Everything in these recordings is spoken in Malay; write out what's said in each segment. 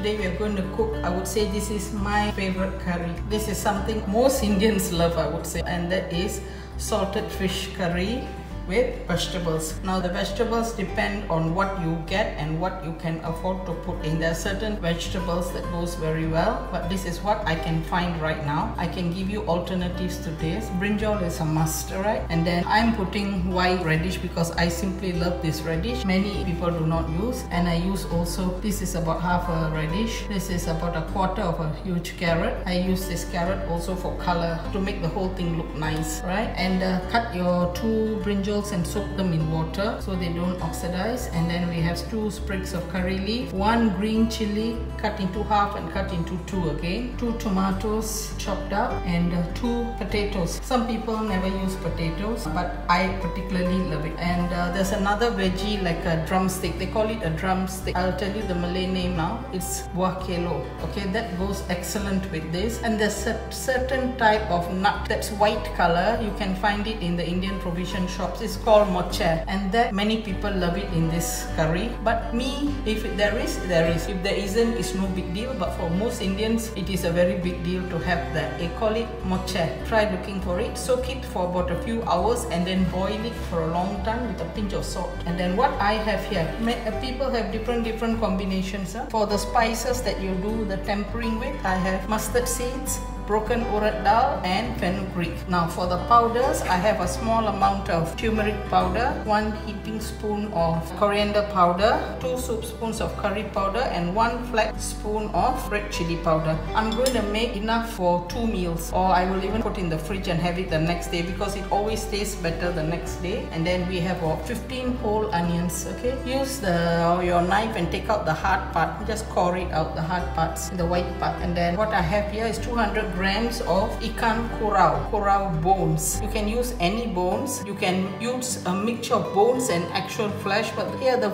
today we are going to cook, I would say this is my favorite curry. This is something most Indians love, I would say, and that is salted fish curry with vegetables. Now the vegetables depend on what you get and what you can afford to put in. There are certain vegetables that goes very well, but this is what I can find right now. I can give you alternatives to this. Brinjal is a must, right? And then I'm putting white radish because I simply love this radish. Many people do not use, and I use also, this is about half a radish. This is about a quarter of a huge carrot. I use this carrot also for color to make the whole thing look nice, right? And cut your 2 brinjals and soak them in water so they don't oxidize. And then we have 2 sprigs of curry leaf, 1 green chilli cut into half and cut into 2 again, 2 tomatoes chopped up, and 2 potatoes. Some people never use potatoes, but I particularly love it. And there's another veggie like a drumstick. They call it a drumstick. I'll tell you the Malay name now. It's buah kelo. Okay, that goes excellent with this. And there's a certain type of nut that's white color. You can find it in the Indian provision shops. It's called mocha, and that many people love it in this curry. But me, if there is, there is. If there isn't, it's no big deal. But for most Indians, it is a very big deal to have that. They call it mocha. Try looking for it. Soak it for about a few hours and then boil it for a long time with a pinch of salt. And then what I have here, people have different combinations. For the spices that you do the tempering with, I have mustard seeds, broken urad dal, and fenugreek. Now for the powders, I have a small amount of turmeric powder, 1 heaping spoon of coriander powder, 2 soup spoons of curry powder, and 1 flat spoon of red chilli powder. I'm going to make enough for 2 meals, or I will even put in the fridge and have it the next day because it always tastes better the next day. And then we have 15 whole onions. Okay, use your knife and take out the hard part. Just core it out, the hard parts, the white part. And then what I have here is 200 grams of ikan kurau bones. You can use any bones. You can use a mixture of bones and actual flesh, but here the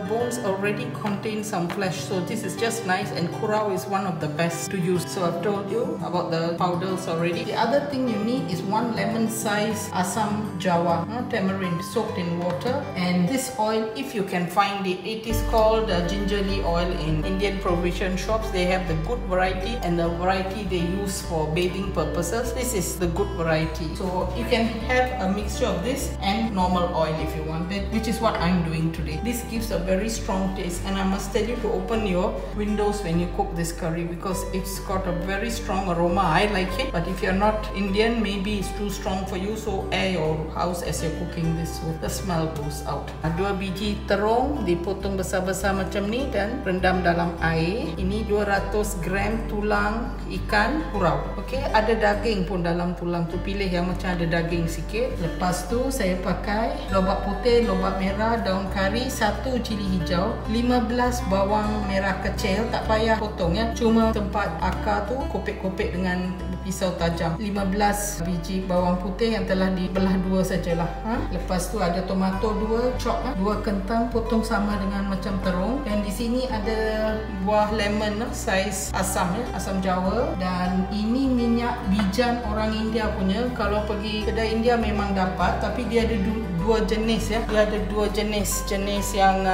bones already contain some flesh, so this is just nice. And kurau is one of the best to use. So I've told you about the powders already. The other thing you need is 1 lemon size asam jawa, tamarind soaked in water. And this oil, if you can find it, it is called gingerly oil in Indian provision shops. They have the good variety and the variety they use for bathing purposes. This is the good variety. So you can have a mixture of this and normal oil if you want it, which is what I'm doing today. This gives a very strong taste, and I must tell you to open your windows when you cook this curry because it's got a very strong aroma. I like it, but if you're not Indian, maybe it's too strong for you, so air your house as you're cooking this so the smell goes out. 2 biji terung dipotong besar-besar macam ni dan rendam dalam air. Ini 200 gram tulang ikan kurau. Okay, ada daging pun dalam tulang tu, pilih yang macam ada daging sikit. Lepas tu saya pakai lobak putih, lobak merah, daun kari, 1 cili hijau, 15 bawang merah kecil, tak payah potong ya, cuma tempat akar tu kopek-kopek dengan pisau tajam. 15 biji bawang putih yang telah dibelah 2 sajalah. Lepas tu ada tomato 2 chop, 2 kentang potong sama dengan macam terung, dan di sini ada buah lemon saiz asam ya, asam jawa. Dan ini minyak bijan orang India punya. Kalau pergi kedai India memang dapat, tapi dia ada 2 jenis ya. Dia ada 2 jenis yang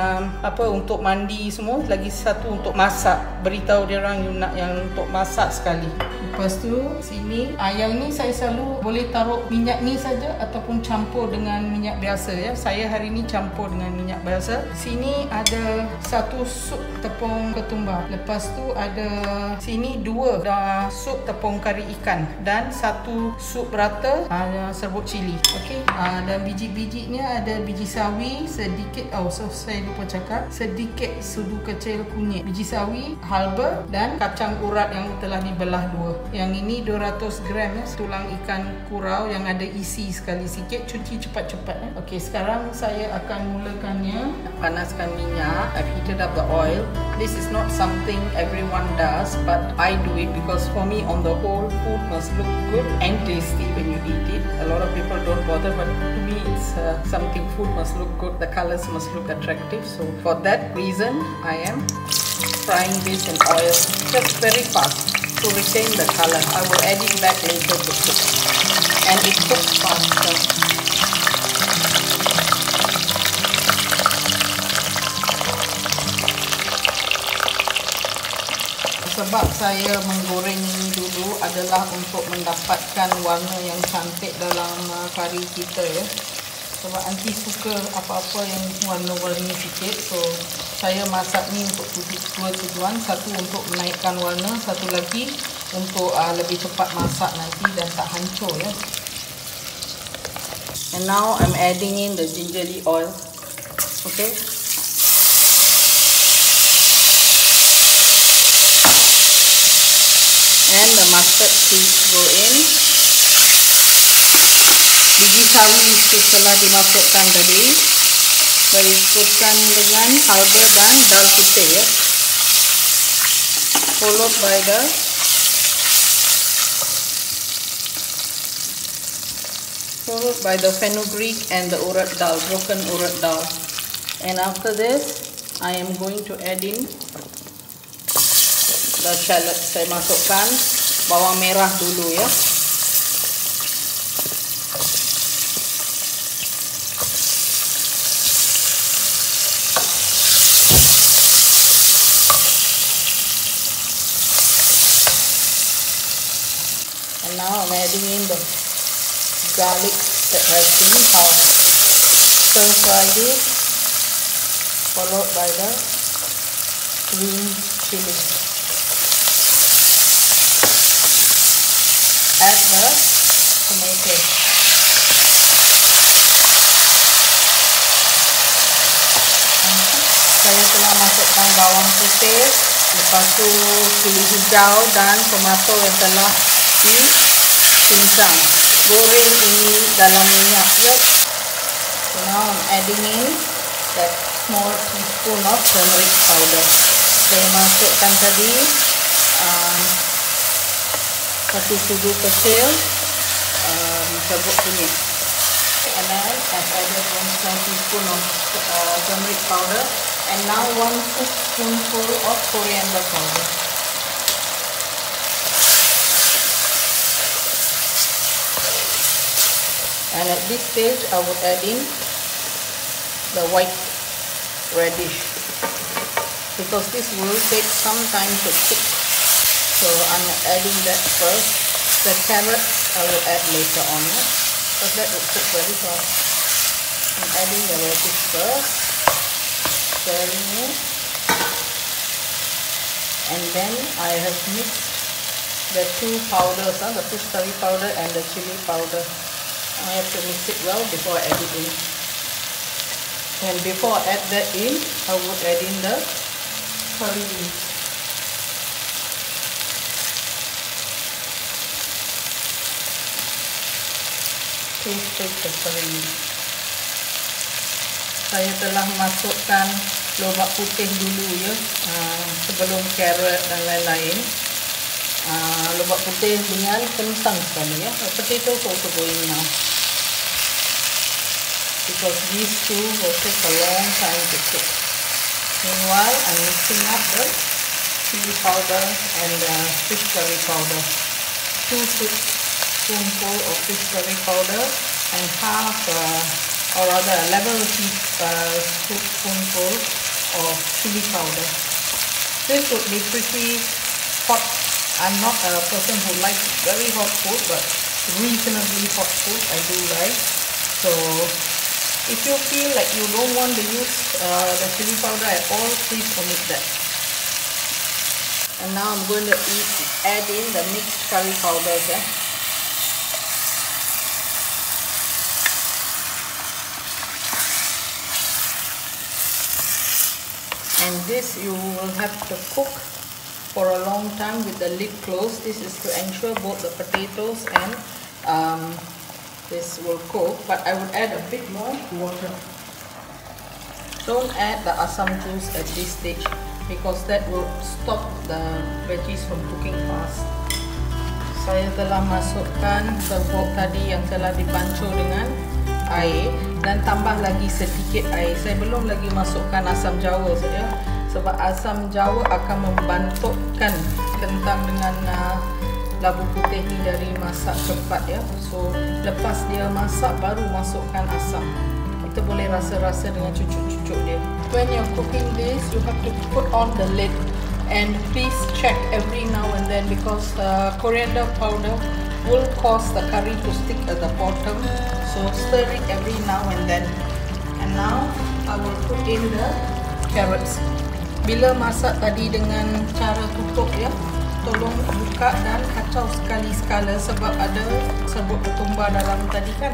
untuk mandi semua, lagi 1 untuk masak. Beritahu dia orang you nak yang untuk masak sekali. Lepas tu sini yang ni saya selalu boleh taruh minyak ni saja ataupun campur dengan minyak biasa ya. Saya hari ni campur dengan minyak biasa. Sini ada 1 sup tepung ketumbar. Lepas tu ada sini 2 sup tepung kari ikan dan 1 sup rata serbuk cili. Okey. Dan biji-bijinya ada biji sawi sedikit, saya lupa cakap, sedikit sudu kecil kunyit, biji sawi, halved, dan kacang urat yang telah dibelah 2. Yang ini 200 gram ya, tulang ikan kurau yang ada isi sekali sikit. Cuci cepat-cepat ya. Okey, sekarang saya akan mulakannya. Panaskan minyak. I've heated up the oil. This is not something everyone does, but I do it because for me, on the whole, food must look good and tasty when you eat it. A lot of people don't bother, but to me it's something. Food must look good, the colors must look attractive. So for that reason, I am frying this in oil just very fast to retain the color. I will add it back later to cook, and it cooks faster. Sebab saya menggoreng ini dulu adalah untuk mendapatkan warna yang cantik dalam kari kita ya. Sebab Aunty suka apa-apa yang warna-warni sikit. So saya masak ni untuk dua tujuan. Satu untuk menaikkan warna, satu lagi untuk lebih cepat masak nanti dan tak hancur ya. And now I'm adding in the gingerly oil. Okay. And the mustard seeds go in. Biji sawi setelah dimasukkan tadi, berikutkan dengan halved dan dal putih ya. Followed by the fenugreek and the urad dal, broken urad dal. And after this, I am going to add in the shallots. Saya masukkan bawang merah dulu ya. And now I'm adding in the garlic that has been powdered. Stir fry this, followed by the green chilli. Add the tomato. Saya telah masukkan bawang putih, lepas tu cili hijau dan tomato yang telah dicincang. Goreng ini dalam minyak ya. So now I'm adding in that small teaspoon of turmeric powder. Saya masukkan tadi satu sudu kecil serbuk kunyit. And then I've added 1 small teaspoon of turmeric powder. And now 1 teaspoonful of coriander powder. And at this stage, I would add in the white radish, because this will take some time to cook. So I'm adding that first. The carrots I will add later on, because that will cook very fast. I'm adding the radish first, stirring it, and then I have mixed the two powders, the fish curry powder and the chili powder. I have to mix it well before I add it in. And before I add that in, I would add in the curry leaves. Take the curry leaves. Saya telah masukkan lobak putih dulu ya, sebelum carrot dan lain-lain. Lobak putih dengan kentang sekali ya. Potatoes also going now, because these two will take a long time to cook. Meanwhile, I'm mixing up the chili powder and the fish curry powder. 2 teaspoonful of fish curry powder and half, or rather 11 teaspoonful of chili powder. This would be pretty hot. I'm not a person who likes very hot food, but reasonably hot food I do like. So if you feel like you don't want to use the chili powder at all, please omit that. And now I'm going to add in the mixed curry powders. Yeah. And this you will have to cook for a long time with the lid closed. This is to ensure both the potatoes and this will cook, but I would add a bit more water. Don't add the asam juice at this stage, because that will stop the veggies from cooking fast. Saya telah masukkan serbuk tadi yang telah dipancur dengan air dan tambah lagi sedikit air. Saya belum lagi masukkan asam jawa saja, sebab asam jawa akan membantukkan kentang dengan labu putih ni dari masak cepat ya. So lepas dia masak baru masukkan asam. Kita boleh rasa-rasa dengan cucuk-cucuk dia. When you're cooking this, you have to put on the lid And please check every now and then, because coriander powder will cause the curry to stick at the bottom. So stir it every now and then. And now I will put in the carrots. Bila masak tadi dengan cara tutup ya, tolong buka dan kacau sekali-sekala sebab ada serbuk ketumbar dalam tadi kan.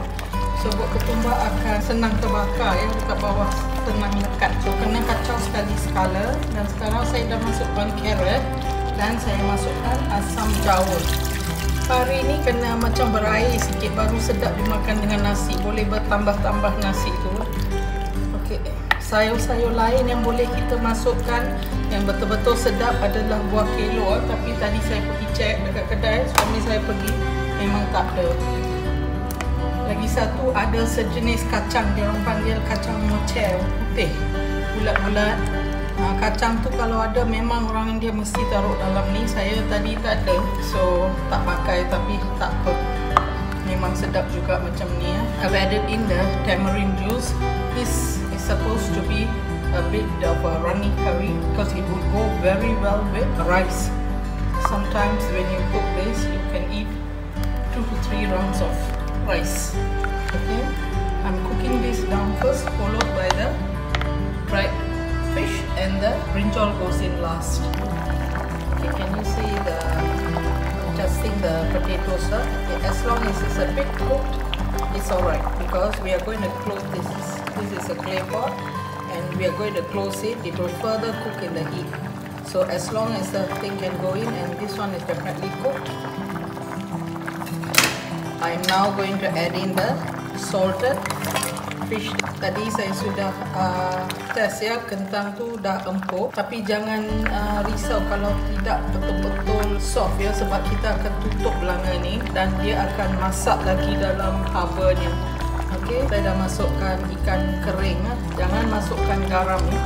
Serbuk ketumbar akan senang terbakar ya dekat bawah, senang lekat. So kena kacau sekali-sekala. Dan sekarang saya dah masukkan carrot dan saya masukkan asam jawa. Kari ni kena macam berair sikit baru sedap dimakan dengan nasi. Boleh bertambah-tambah nasi tu. Okey. Sayur-sayur lain yang boleh kita masukkan yang betul-betul sedap adalah buah kelor. Tapi tadi saya pergi cek dekat kedai, suami saya pergi, memang tak ada. Lagi satu ada sejenis kacang, dia orang panggil kacang mocer putih, bulat-bulat. Kacang tu kalau ada memang orang India mesti taruh dalam ni. Saya tadi tak ada, so tak pakai, tapi tak apa. Memang sedap juga macam ni ya. I've added in the tamarind juice. This is supposed to be a bit of a runny curry because it will go very well with rice. Sometimes when you cook this, you can eat 2 to 3 rounds of rice. Okay, I'm cooking this down first, followed by the dried fish, and the brinjal goes in last. Okay, can you see the adjusting the potatoes? Okay, as long as it's a bit cooked, it's alright, because we are going to close this. This is a clay pot, and we are going to close it. It will further cook in the heat. So as long as the thing can go in, and this one is definitely cooked. I am now going to add in the salted fish. Tadi saya sudah test ya, kentang tu dah empuk. Tapi jangan risau kalau tidak betul-betul soft ya, sebab kita akan tutup belanga ni dan dia akan masak lagi dalam covernya. Okey, saya dah masukkan ikan kering ya. Jangan masukkan garam ya,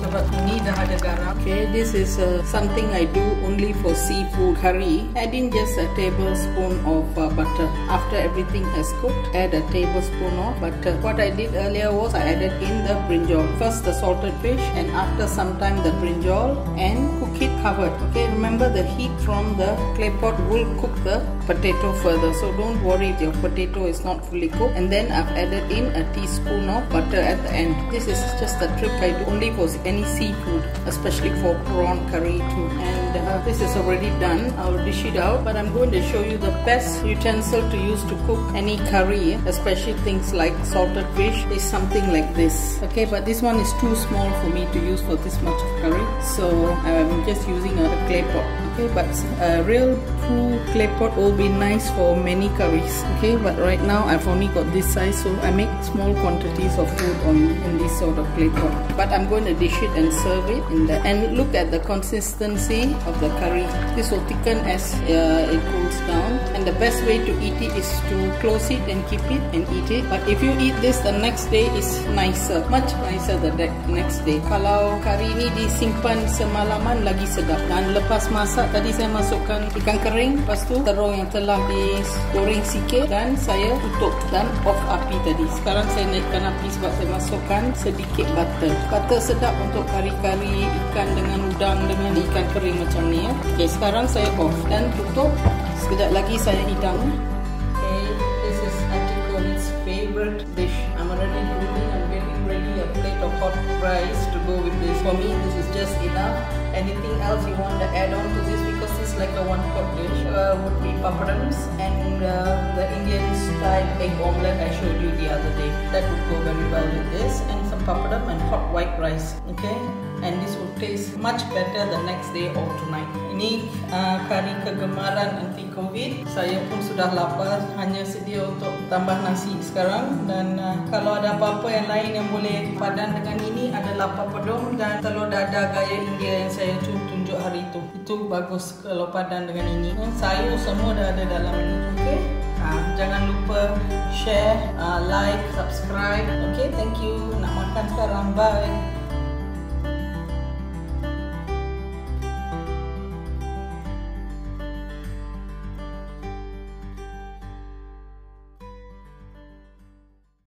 sebab ini dah ada garam. Okay, this is something I do only for seafood curry. Add in just a tablespoon of butter. After everything has cooked, add a tablespoon of butter. What I did earlier was I added in the brinjal. First the salted fish, and after some time the brinjal, and cook it covered. Okay, remember the heat from the clay pot will cook the potato further, so don't worry if your potato is not fully cooked. And then I've added in a teaspoon of butter at the end. This is just a trick I do only for any seafood, especially for prawn curry too. And this is already done. I'll dish it out, but I'm going to show you the best utensil to use to cook any curry, especially things like salted fish, is something like this. Okay, but this one is too small for me to use for this much of curry, so I'm just using a clay pot. Okay, but a real true clay pot will be nice for many curries. Okay, but right now I've only got this size, so I make small quantities of food in this sort of clay pot. But I'm going to dish it and serve it in the, and look at the consistency of the curry. This will thicken as it cools down, and the best way to eat it is to close it and keep it and eat it. But if you eat this the next day, is nicer, much nicer the next day. Kalau curry ni disimpan semalaman lagi sedap. Dan lepas masak tadi saya masukkan ikan kering, lepas tu terung yang telah digoreng sikit, dan saya tutup dan off api tadi. Sekarang saya naikkan api sebab saya masukkan sedikit butter. Butter sedap untuk kari-kari ikan dengan udang dengan ikan kering macam ni ya. Okay, sekarang saya off dan tutup. Sekejap lagi saya hidang. Okay, this is Aunty Kari's favorite dish. I'm already drooling and getting ready a plate of hot rice to go with this. For me, this is just enough. Anything else you want to add on to this, because it's like a one-pot dish, would be papadams and the Indian style egg omelette I showed you the other day. That would go very well with this, and some papadam and hot white rice. Okay, and this will taste much better the next day or tonight. Ini kari kegemaran anti COVID. Saya pun sudah lapar, hanya sedia untuk tambah nasi sekarang. Dan kalau ada apa-apa yang lain yang boleh padan dengan ini adalah papadom dan telur dadar gaya India yang saya tunjuk hari itu. Itu bagus kalau padan dengan ini. Sayur semua dah ada dalam ini. Okay? Jangan lupa share, like, subscribe. Okay, thank you. Nak makan sekarang. Bye.